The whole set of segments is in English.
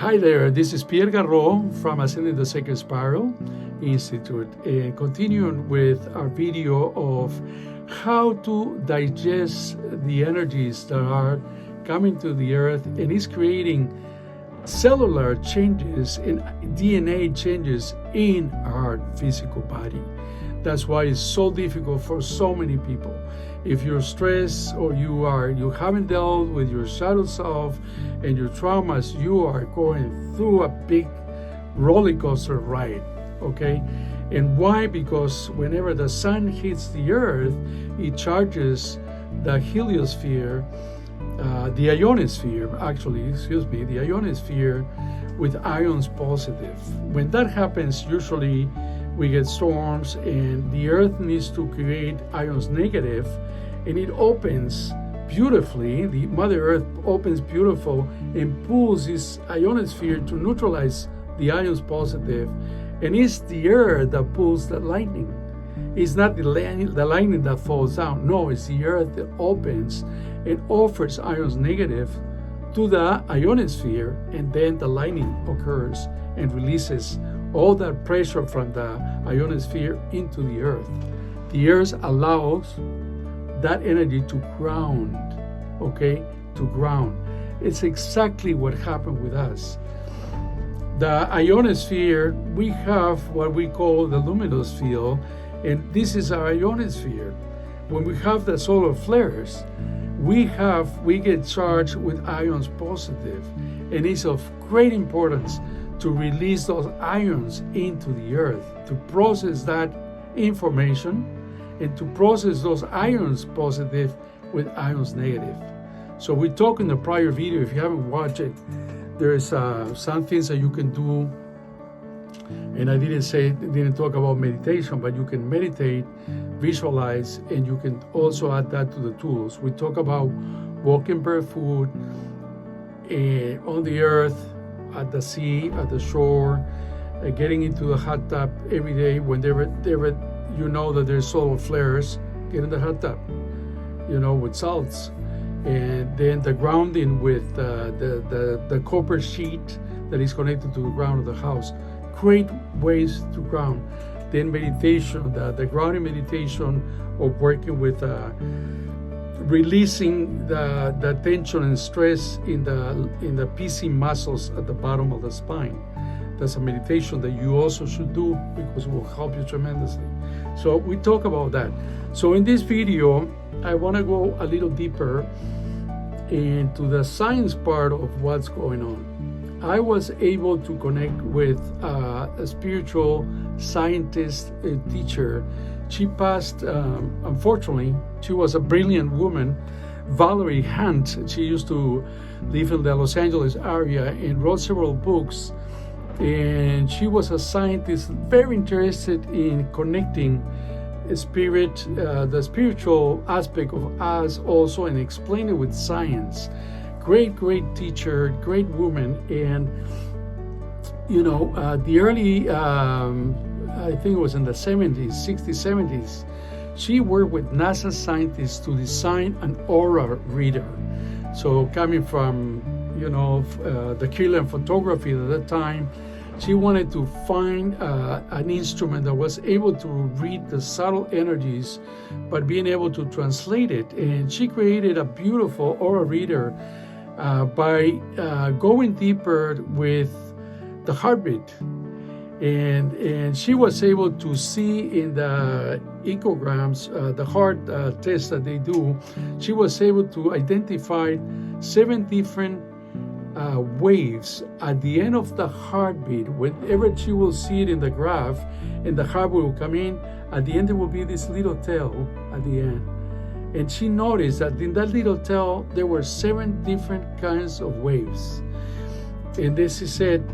Hi there, this is Pierre Garreaud from Ascending the Sacred Spiral Institute, and continuing with our video of how to digest the energies that are coming to the earth and is creating cellular changes and DNA changes in our physical body. That's why it's so difficult for so many people. If you're stressed or you haven't dealt with your shadow self and your traumas, you are going through a big roller coaster ride, okay? And why? Because whenever the sun hits the earth, it charges the heliosphere, the ionosphere, the ionosphere with ions positive. When that happens, usually we get storms and the earth needs to create ions negative, and it opens beautifully. The Mother Earth opens beautiful and pulls this ionosphere to neutralize the ions positive. And it's the earth that pulls the lightning. It's not the lightning that falls down. No, it's the earth that opens and offers ions negative to the ionosphere, and then the lightning occurs and releases all that pressure from the ionosphere into the earth. The earth allows that energy to ground, okay? To ground. It's exactly what happened with us. The ionosphere, we have what we call the luminous field, and this is our ionosphere. When we have the solar flares, we get charged with ions positive, and it's of great importance to release those ions into the earth, to process that information and to process those ions positive with ions negative. So we talked in the prior video, if you haven't watched it, there's some things that you can do, and I didn't talk about meditation, but you can meditate, visualize, and you can also add that to the tools. We talk about walking barefoot on the earth, at the sea, at the shore, getting into the hot tub every day whenever you know that there's solar flares. Get in the hot tub, with salts, and then the grounding with the copper sheet that is connected to the ground of the house. Great ways to ground. Then meditation, the grounding meditation of working with releasing the tension and stress in the PC muscles at the bottom of the spine. That's a meditation that you also should do because it will help you tremendously. So we talk about that. So in this video, I want to go a little deeper into the science part of what's going on. I was able to connect with a spiritual scientist, a teacher. She passed, unfortunately, she was a brilliant woman, Valerie Hunt. She used to live in the Los Angeles area and wrote several books. And she was a scientist very interested in connecting spirit, the spiritual aspect of us also, and explain it with science. Great teacher, great woman. And, the early, I think it was in the 70s, 60s, 70s, she worked with NASA scientists to design an aura reader. So coming from, the killer photography at that time, she wanted to find an instrument that was able to read the subtle energies, but being able to translate it. And she created a beautiful aura reader by going deeper with the heartbeat. And she was able to see in the echograms, the heart test that they do, she was able to identify 7 different waves at the end of the heartbeat. Whenever she will see it in the graph and the heartbeat will come in, at the end there will be this little tail at the end. And she noticed that in that little tail there were 7 different kinds of waves. And then she said,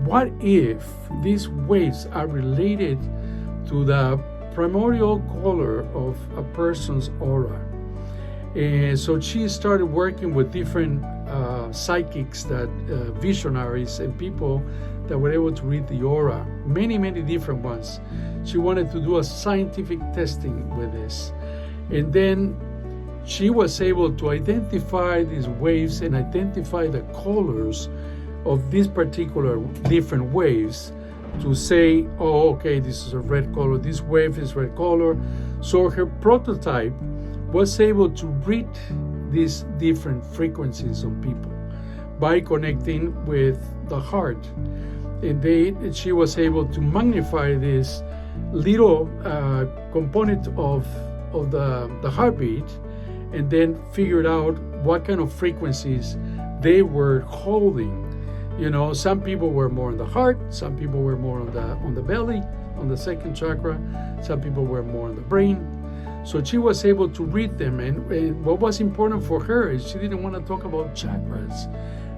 what if these waves are related to the primordial color of a person's aura? And so she started working with different psychics, visionaries, and people that were able to read the aura, many different ones. She wanted to do a scientific testing with this. And then she was able to identify these waves and identify the colors of these particular different waves to say, oh, okay, this is a red color, this wave is red color. So her prototype was able to read these different frequencies of people by connecting with the heart. And she was able to magnify this little component of the heartbeat, and then figured out what kind of frequencies they were holding. You know, some people were more on the heart, some people were more on the belly, on the second chakra, some people were more on the brain. So she was able to read them, and what was important for her is she didn't want to talk about chakras,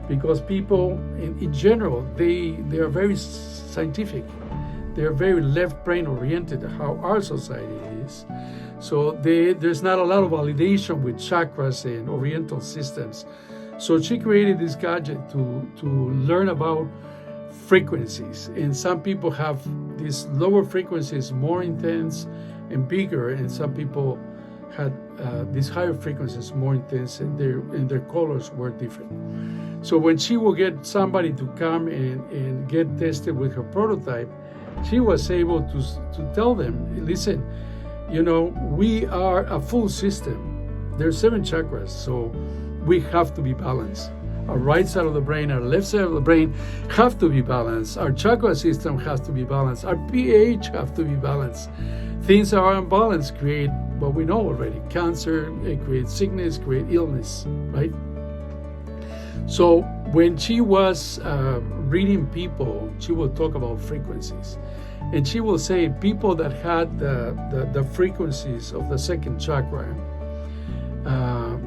because people in general, they are very scientific. They are very left brain oriented, how our society is. So there's not a lot of validation with chakras and oriental systems. So she created this gadget to learn about frequencies. And some people have these lower frequencies more intense and bigger, and some people had these higher frequencies more intense, and their colors were different. So when she will get somebody to come and get tested with her prototype, she was able to tell them, listen, you know, we are a full system. There's 7 chakras, so we have to be balanced. Our right side of the brain, our left side of the brain have to be balanced. Our chakra system has to be balanced. Our pH have to be balanced. Things that are unbalanced create what we know already. Cancer, it creates sickness, create illness, right? So when she was reading people, she will talk about frequencies. And she will say people that had the frequencies of the second chakra,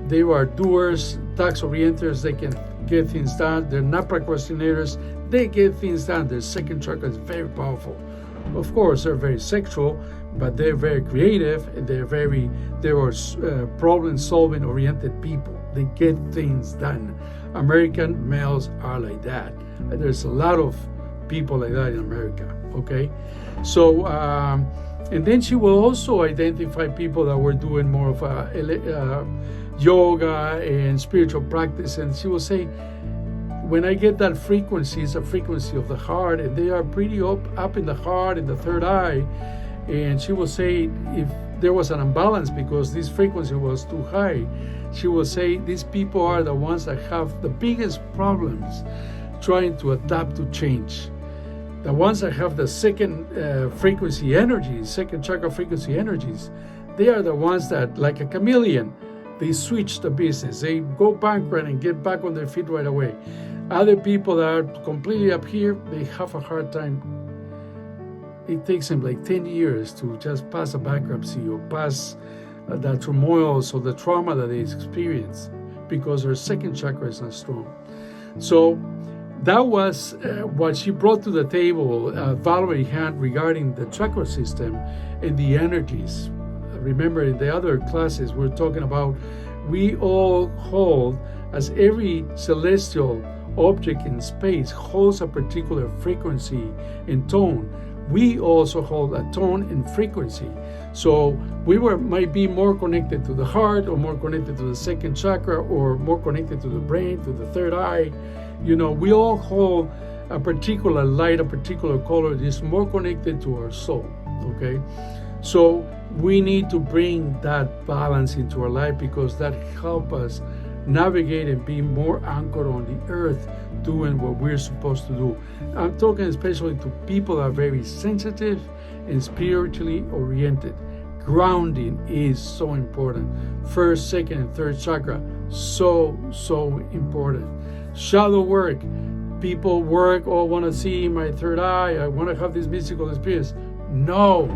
they were doers, task-orienters, they can get things done. They're not procrastinators, they get things done. Their second chakra is very powerful. Of course, they're very sexual, but they're very creative, and they are problem-solving oriented people. They get things done. American males are like that. There's a lot of people like that in America, okay? So, and then she will also identify people that were doing more of yoga and spiritual practice, and she will say, when I get that frequency, it's a frequency of the heart, and they are pretty up in the heart, in the third eye, and she will say if there was an imbalance because this frequency was too high, she will say these people are the ones that have the biggest problems trying to adapt to change. The ones that have the second frequency energies, second chakra frequency energies, they are the ones that, like a chameleon, they switch the business. They go bankrupt and get back on their feet right away. Other people that are completely up here, they have a hard time. It takes them like 10 years to just pass a bankruptcy or pass the turmoils or the trauma that they experience because their second chakra is not strong. So that was what she brought to the table, Valerie Hunt, regarding the chakra system and the energies. Remember, in the other classes, we're talking about we all hold, as every celestial object in space holds a particular frequency and tone, we also hold a tone and frequency. So we might be more connected to the heart, or more connected to the second chakra, or more connected to the brain, to the third eye. You know, we all hold a particular light, a particular color that is more connected to our soul, okay? So we need to bring that balance into our life, because that helps us navigate and be more anchored on the earth, doing what we're supposed to do. I'm talking especially to people that are very sensitive and spiritually oriented. Grounding is so important. First, second, and third chakra, so important. Shadow work. People work, oh, I want to see my third eye, I want to have this mystical experience. No,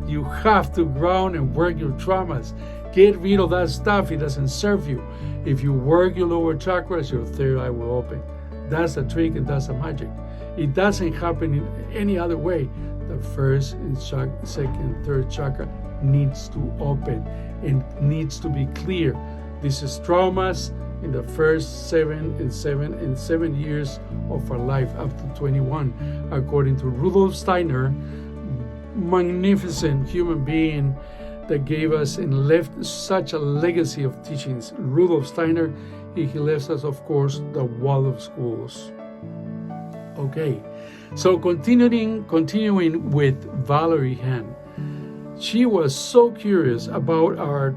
you have to ground and work your traumas. Get rid of that stuff, it doesn't serve you. If you work your lower chakras, your third eye will open. That's the trick and that's the magic. It doesn't happen in any other way. The first and second and third chakra needs to open and needs to be clear. This is traumas in the first 7 years of our life, up to 21, according to Rudolf Steiner, magnificent human being that gave us and left such a legacy of teachings. Rudolf Steiner, he left us, of course, the Waldorf schools. Okay, so continuing with Valerie Hunt, she was so curious about our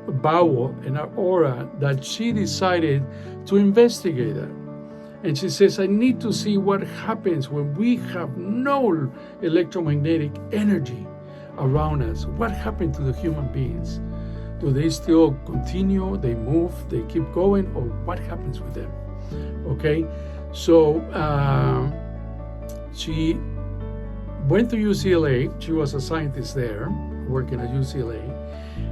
bowel and our aura that she decided to investigate that. And she says, I need to see what happens when we have no electromagnetic energy around us. What happened to the human beings? Do they still continue? They move? They keep going? Or what happens with them? Okay, so she went to UCLA. She was a scientist there, working at UCLA.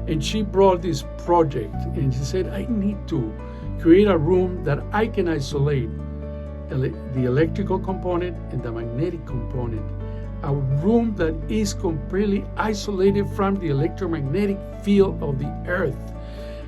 And she brought this project, and she said, I need to create a room that I can isolate the electrical component and the magnetic component. A room that is completely isolated from the electromagnetic field of the earth.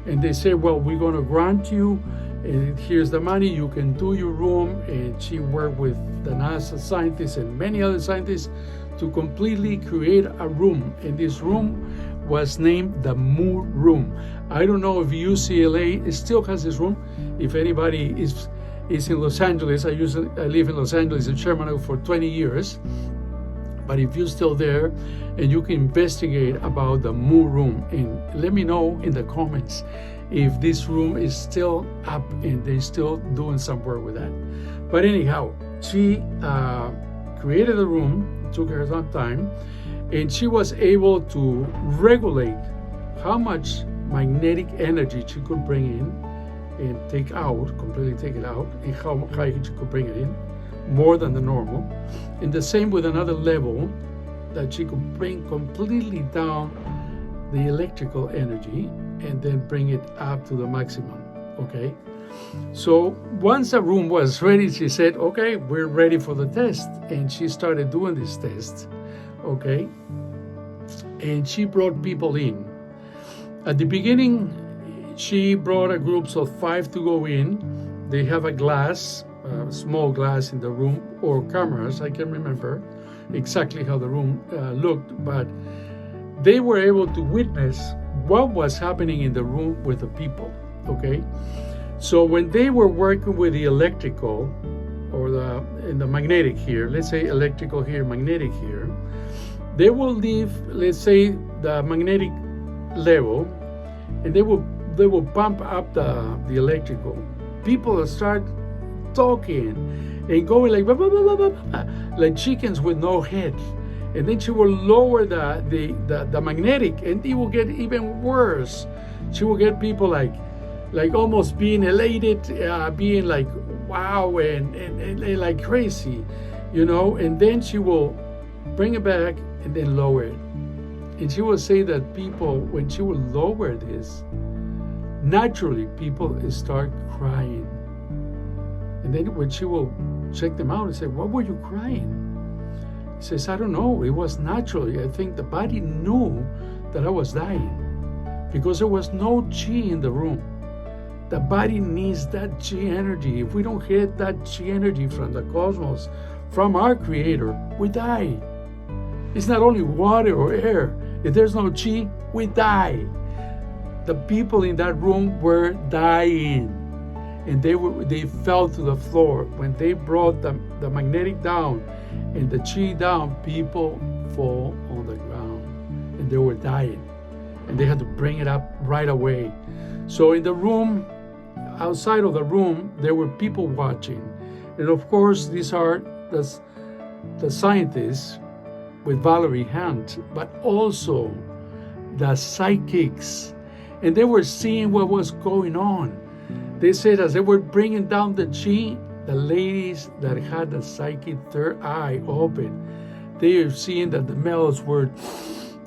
And they said, well, we're going to grant you, and here's the money, you can do your room. And she worked with the NASA scientists and many other scientists to completely create a room. And this room was named the Moon Room. I don't know if UCLA still has this room. If anybody is in Los Angeles, I live in Los Angeles in Sherman for 20 years. But if you're still there, and you can investigate about the Moon Room, and let me know in the comments if this room is still up and they're still doing some work with that. But anyhow, she created the room, took her some time, and she was able to regulate how much magnetic energy she could bring in and take out, completely take it out, and how high she could bring it in, more than the normal. And the same with another level that she could bring completely down the electrical energy and then bring it up to the maximum. Okay, so once the room was ready, she said, okay, we're ready for the test. And she started doing this test. Okay, and she brought people in. At the beginning, she brought a group of 5 to go in. They have a glass, small glass in the room, or cameras. I can't remember exactly how the room looked, but they were able to witness what was happening in the room with the people. Okay, so when they were working with the electrical or the magnetic here, let's say electrical here, magnetic here, they will leave, let's say, the magnetic level, and they will pump up the electrical. People will start talking and going like blah, blah, blah, blah, blah, like chickens with no head. And then she will lower the magnetic, and it will get even worse. She will get people like almost being elated, being like wow and like crazy, you know. And then she will bring it back and then lower it. And she will say that people, when she will lower this, naturally people start crying. And then when she will check them out and say, what were you crying? He says, I don't know. It was naturally. I think the body knew that I was dying because there was no chi in the room. The body needs that chi energy. If we don't get that chi energy from the cosmos, from our creator, we die. It's not only water or air. If there's no chi, we die. The people in that room were dying. And they fell to the floor. When they brought the magnetic down and the chi down, people fall on the ground and they were dying. And they had to bring it up right away. So in the room, outside of the room, there were people watching. And of course, these are the scientists with Valerie Hunt, but also the psychics. And they were seeing what was going on. They said as they were bringing down the chi, the ladies that had the psychic third eye open, they are seeing that the males were,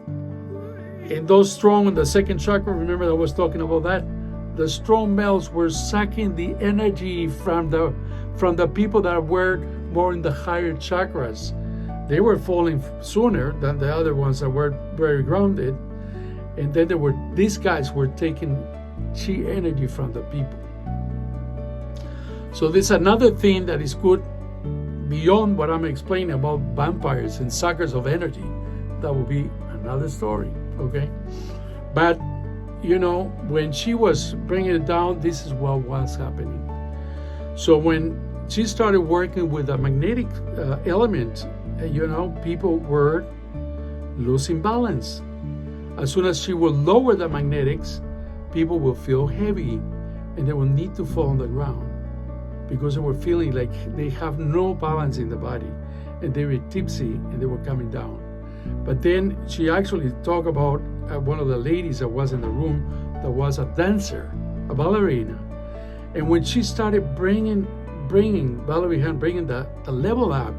and those strong in the second chakra, remember I was talking about that? The strong males were sucking the energy from the people that were more in the higher chakras. They were falling sooner than the other ones that were very grounded. And then these guys were taking chi energy from the people. So there's another thing that is good beyond what I'm explaining about vampires and suckers of energy. That will be another story, okay? But, you know, when she was bringing it down, this is what was happening. So when she started working with a magnetic element. People were losing balance. As soon as she will lower the magnetics, people will feel heavy and they will need to fall on the ground because they were feeling like they have no balance in the body and they were tipsy and they were coming down. But then she actually talked about one of the ladies that was in the room that was a dancer, a ballerina. And when she started bringing Valerie Hunt, bringing the level up,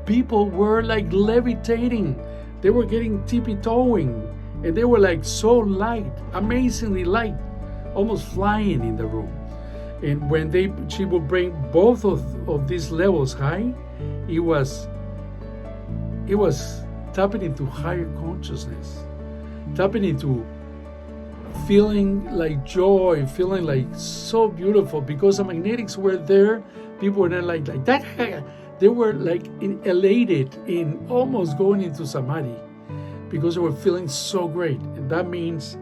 people were like levitating. They were getting tippy-toeing, and they were like so light, amazingly light, almost flying in the room. And when she would bring both of these levels high, it was tapping into higher consciousness, tapping into feeling like joy, feeling like so beautiful, because the magnetics were there. People were not like that. They were like elated in almost going into samadhi because they were feeling so great. And that means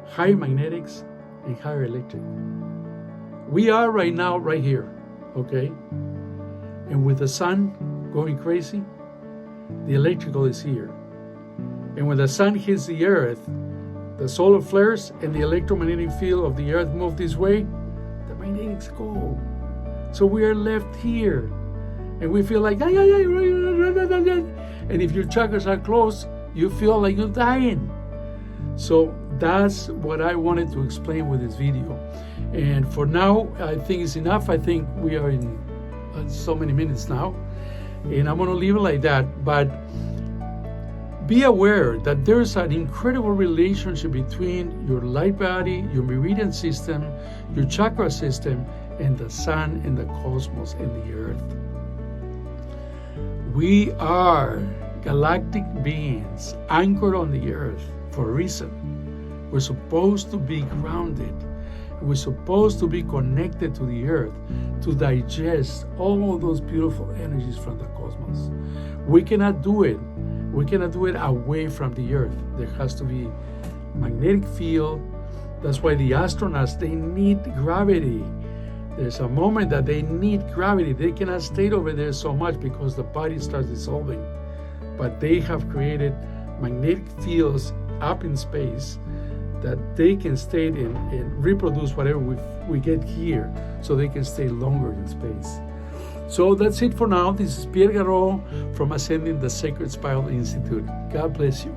higher magnetics and higher electric. We are right now, right here, okay? And with the sun going crazy, the electrical is here. And when the sun hits the earth, the solar flares and the electromagnetic field of the earth move this way, the magnetics go. So we are left here. And we feel like, and if your chakras are closed, you feel like you're dying. So that's what I wanted to explain with this video. And for now, I think it's enough. I think we are in so many minutes now. And I'm going to leave it like that. But be aware that there's an incredible relationship between your light body, your meridian system, your chakra system, and the sun and the cosmos and the earth. We are galactic beings anchored on the earth for a reason. We're supposed to be grounded. We're supposed to be connected to the earth to digest all those beautiful energies from the cosmos. We cannot do it. We cannot do it away from the earth. There has to be magnetic field. That's why the astronauts, they need gravity. There's a moment that they need gravity. They cannot stay over there so much because the body starts dissolving. But they have created magnetic fields up in space that they can stay in and reproduce whatever we get here, so they can stay longer in space. So that's it for now. This is Pierre Garreaud from Ascending the Sacred Spiral Institute. God bless you.